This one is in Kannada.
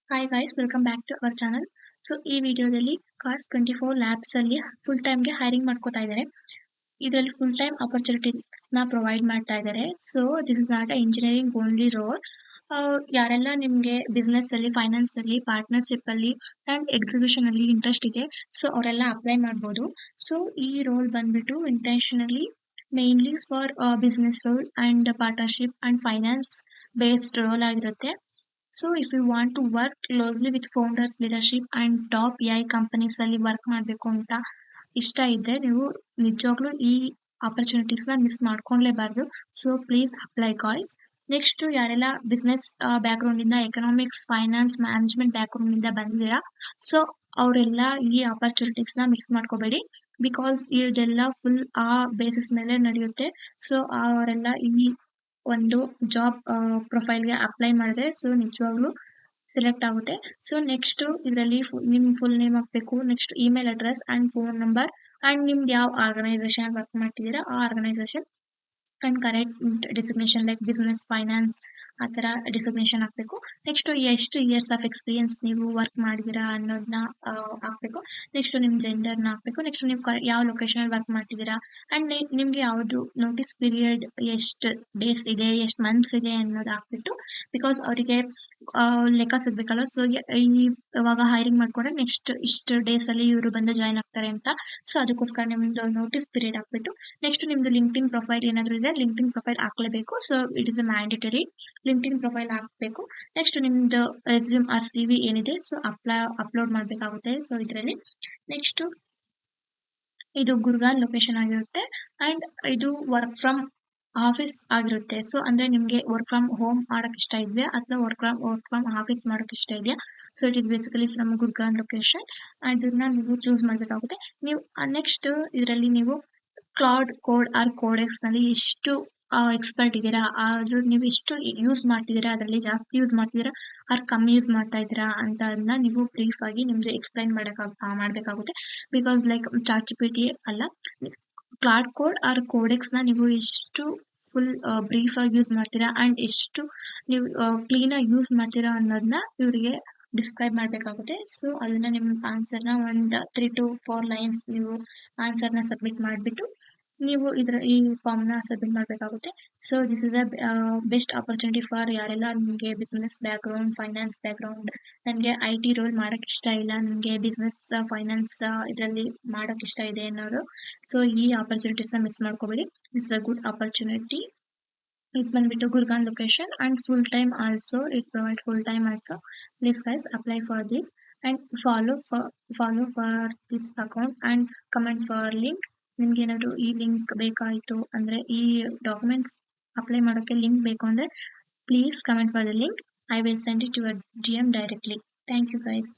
Hi guys, welcome back to our channel. ಈ ವಿಡಿಯೋದಲ್ಲಿ ಕಾರ್ಸ್ 24 ಲ್ಯಾಬ್ಸ್ ಅಲ್ಲಿ ಫುಲ್ ಟೈಮ್ಗೆ ಹೈರಿಂಗ್ ಮಾಡ್ಕೋತಾ ಇದ್ದಾರೆ. ಇದರಲ್ಲಿ ಫುಲ್ ಟೈಮ್ ಆಪರ್ಚುನಿಟೀಸ್ ನ ಪ್ರೊವೈಡ್ ಮಾಡ್ತಾ ಇದ್ದಾರೆ. This is not a engineering only role. ಯಾರೆಲ್ಲ ನಿಮಗೆ ಬಿಸ್ನೆಸ್ ಅಲ್ಲಿ, ಫೈನಾನ್ಸ್ ಅಲ್ಲಿ, ಪಾರ್ಟ್ನರ್ಶಿಪ್ ಅಲ್ಲಿ ಅಂಡ್ ಎಕ್ಸಿಕ್ಯೂಷನ್ ಅಲ್ಲಿ ಇಂಟ್ರೆಸ್ಟ್ ಇದೆ, ಅವರೆಲ್ಲ ಅಪ್ಲೈ ಮಾಡ್ಬೋದು. ಈ ರೋಲ್ ಬಂದ್ಬಿಟ್ಟು intentionally mainly for business role and partnership and finance based role ಆಗಿರುತ್ತೆ. if you want to work closely with founders, leadership and top AI companies ಅಲ್ಲಿ ವರ್ಕ್ ಮಾಡಬೇಕು ಅಂತ ಇಷ್ಟ ಇದ್ದರೆ ನೀವು ನಿಜವಾಗ್ಲೂ ಈ ಆಪರ್ಚುನಿಟೀಸ್ನ ಮಿಸ್ ಮಾಡ್ಕೊಳ್ಲೇಬಾರ್ದು. Please apply guys. ನೆಕ್ಸ್ಟ್ ಯಾರೆಲ್ಲ ಬಿಸ್ನೆಸ್ ಬ್ಯಾಕ್ಗ್ರೌಂಡಿಂದ, ಎಕನಾಮಿಕ್ಸ್, ಫೈನಾನ್ಸ್, ಮ್ಯಾನೇಜ್ಮೆಂಟ್ ಬ್ಯಾಕ್ಗ್ರೌಂಡಿಂದ ಬಂದಿದ್ದೀರಾ, ಸೊ ಅವರೆಲ್ಲ ಈ ಆಪರ್ಚುನಿಟೀಸ್ನ ಮಿಕ್ಸ್ ಮಾಡ್ಕೋಬೇಡಿ. ಬಿಕಾಸ್ ಇದೆಲ್ಲ ಫುಲ್ ಆ ಬೇಸಿಸ್ ಮೇಲೆ ನಡೆಯುತ್ತೆ. ಅವರೆಲ್ಲ ಈ ಒಂದು ಜಾಬ್ ಪ್ರೊಫೈಲ್ಗೆ ಅಪ್ಲೈ ಮಾಡಿದ್ರೆ ನಿಜವಾಗ್ಲೂ ಸೆಲೆಕ್ಟ್ ಆಗುತ್ತೆ. ನೆಕ್ಸ್ಟ್ ಇದರಲ್ಲಿ ನಿಮ್ಮ ಫುಲ್ ನೇಮ್ ಹಾಕಬೇಕು. Next email address and phone number and ನಿಮ್ಗೆ ಯಾವ ಆರ್ಗನೈಸೇಷನ್ ವರ್ಕ್ ಮಾಡ್ತಿದ್ದೀರಾ ಆ organisation and correct designation like business, finance ಆ ಥರ ಡೆಸಿಗ್ನೇಷನ್ ಹಾಕಬೇಕು. ನೆಕ್ಸ್ಟ್ ಎಷ್ಟು ಇಯರ್ಸ್ ಆಫ್ ಎಕ್ಸ್ಪೀರಿಯನ್ಸ್ ನೀವು ವರ್ಕ್ ಮಾಡಿದ್ದೀರಾ ಅನ್ನೋದನ್ನ ಹಾಕಬೇಕು. ನೆಕ್ಸ್ಟ್ ನಿಮ್ಮ ಜೆಂಡರ್ನ ಹಾಕಬೇಕು. ನೆಕ್ಸ್ಟ್ ನೀವು ಯಾವ ಲೊಕೇಶನಲ್ಲಿ ವರ್ಕ್ ಮಾಡ್ತಿದ್ದೀರಾ ಆ್ಯಂಡ್ ನಿಮಗೆ ಯಾವುದು ನೋಟಿಸ್ ಪೀರಿಯಡ್, ಎಷ್ಟು ಡೇಸ್ ಇದೆ, ಎಷ್ಟು ಮಂತ್ಸ್ ಇದೆ ಅನ್ನೋದು ಹಾಕ್ಬಿಟ್ಟು, ಬಿಕಾಸ್ ಅವರಿಗೆ ಲೆಕ್ಕ ಸಿಗಬೇಕಲ್ಲ. ಇವಾಗ ಹೈರಿಂಗ್ ಮಾಡ್ಕೊಂಡ್ರೆ ನೆಕ್ಸ್ಟ್ ಇಷ್ಟು ಡೇಸಲ್ಲಿ ಇವರು ಬಂದು ಜಾಯ್ನ್ ಆಗ್ತಾರೆ ಅಂತ. ಅದಕ್ಕೋಸ್ಕರ ನಿಮ್ಮದು ನೋಟಿಸ್ ಪೀರಿಯಡ್ ಹಾಕ್ಬಿಟ್ಟು, ನೆಕ್ಸ್ಟ್ ನಿಮ್ಮದು ಲಿಂಕ್ಡ್ಇನ್ ಪ್ರೊಫೈಲ್ ಏನಾದರೂ ಇದೆ ಲಿಂಕ್ಡ್ಇನ್ ಪ್ರೊಫೈಲ್ ಹಾಕ್ಲೇಬೇಕು. It is a mandatory, LinkedIn profile ಹಾಕಬೇಕು. ನೆಕ್ಸ್ಟ್ ನಿಮ್ಮದು ರೆಸ್ಯೂಮ್ ಆರ್ CV ಏನಿದೆ ಅಪ್ಲೋಡ್ ಮಾಡಬೇಕಾಗುತ್ತೆ. ಇದರಲ್ಲಿ ನೆಕ್ಸ್ಟ್ ಇದು ಗುರ್ಗಾನ್ ಲೊಕೇಶನ್ ಆಗಿರುತ್ತೆ ಅಂಡ್ ಇದು ವರ್ಕ್ ಫ್ರಮ್ ಆಫೀಸ್ ಆಗಿರುತ್ತೆ. ಅಂದ್ರೆ ನಿಮಗೆ ವರ್ಕ್ ಫ್ರಮ್ ಹೋಮ್ ಮಾಡೋಕೆ ಇಷ್ಟ ಇದೆಯಾ ಅಥವಾ ವರ್ಕ್ ಫ್ರಮ್ ಆಫೀಸ್ ಮಾಡೋಕೆ ಇಷ್ಟ ಇದೆಯಾ? It is basically from Gurgaon location. ಅದನ್ನ ನೀವು ಚೂಸ್ ಮಾಡಬೇಕಾಗುತ್ತೆ. ನೀವು ನೆಕ್ಸ್ಟ್ ಇದರಲ್ಲಿ ನೀವು ಕ್ಲೌಡ್ ಕೋಡ್ ಆರ್ ಕೋಡೆಕ್ಸ್ ನಲ್ಲಿ ಎಷ್ಟು ಎಕ್ಸ್ಪರ್ಟ್ ಇದ್ದೀರಾ, ಆದ್ರೂ ನೀವು ಎಷ್ಟು ಯೂಸ್ ಮಾಡ್ತಿದ್ದೀರಾ, ಅದರಲ್ಲಿ ಜಾಸ್ತಿ ಯೂಸ್ ಮಾಡ್ತಿದ್ದೀರಾ ಆರ್ ಕಮ್ಮಿ ಯೂಸ್ ಮಾಡ್ತಾ ಇದ್ದೀರಾ ಅಂತ ಅದನ್ನ ನೀವು ಬ್ರೀಫ್ ಆಗಿ ನಿಮ್ದು ಎಕ್ಸ್ಪ್ಲೈನ್ ಮಾಡಬೇಕಾಗುತ್ತೆ. ಬಿಕಾಸ್ ಲೈಕ್ ChatGPT ಅಲ್ಲ, ಕ್ಲೌಡ್ ಕೋಡ್ ಆರ್ ಕೋಡೆಕ್ಸ್ ನ ನೀವು ಎಷ್ಟು ಫುಲ್ ಬ್ರೀಫ್ ಆಗಿ ಯೂಸ್ ಮಾಡ್ತೀರಾ ಅಂಡ್ ಎಷ್ಟು ನೀವು ಕ್ಲೀನ್ ಆಗಿ ಯೂಸ್ ಮಾಡ್ತೀರಾ ಅನ್ನೋದನ್ನ ಇವರಿಗೆ ಡಿಸ್ಕ್ರೈಬ್ ಮಾಡಬೇಕಾಗುತ್ತೆ. ಅದನ್ನ ನಿಮ್ಮ ಆನ್ಸರ್ನ ಒಂದು 3 to 4 ಲೈನ್ಸ್ ನೀವು ಆನ್ಸರ್ನ ಸಬ್ಮಿಟ್ ಮಾಡಿಬಿಟ್ಟು ನೀವು ಈ ಫಾರ್ಮ್ನ ಸಬ್ಮಿಟ್ ಮಾಡಬೇಕಾಗುತ್ತೆ. This is a best opportunity for ಯಾರೆಲ್ಲ ನಿಮಗೆ ಬಿಸ್ನೆಸ್ ಬ್ಯಾಕ್ಗ್ರೌಂಡ್, ಫೈನಾನ್ಸ್ ಬ್ಯಾಕ್ಗ್ರೌಂಡ್, ನನಗೆ IT ರೋಲ್ ಮಾಡೋಕ್ಕೆ ಇಷ್ಟ ಇಲ್ಲ, ನನಗೆ ಬಿಸ್ನೆಸ್, ಫೈನಾನ್ಸ್ ಇದರಲ್ಲಿ ಮಾಡೋಕ್ಕೆ ಇಷ್ಟ ಇದೆ ಅನ್ನೋರು. ಈ ಆಪರ್ಚುನಿಟೀಸ್ನ ಮಿಸ್ ಮಾಡ್ಕೋಬೇಡಿ. This is a good opportunity. ಇದು ಬಂದ್ಬಿಟ್ಟು Gurgaon location and full time also. It provide full time also. Please guys apply for this and follow for this account and comment for link. ನಿಮ್ಗೆ ಏನಾದರೂ ಈ ಲಿಂಕ್ ಬೇಕಾಯಿತು ಅಂದರೆ, ಈ ಡಾಕ್ಯುಮೆಂಟ್ಸ್ ಅಪ್ಲೈ ಮಾಡೋಕ್ಕೆ ಲಿಂಕ್ ಬೇಕು ಅಂದರೆ please comment for the link. I will send it your DM directly. Thank you guys.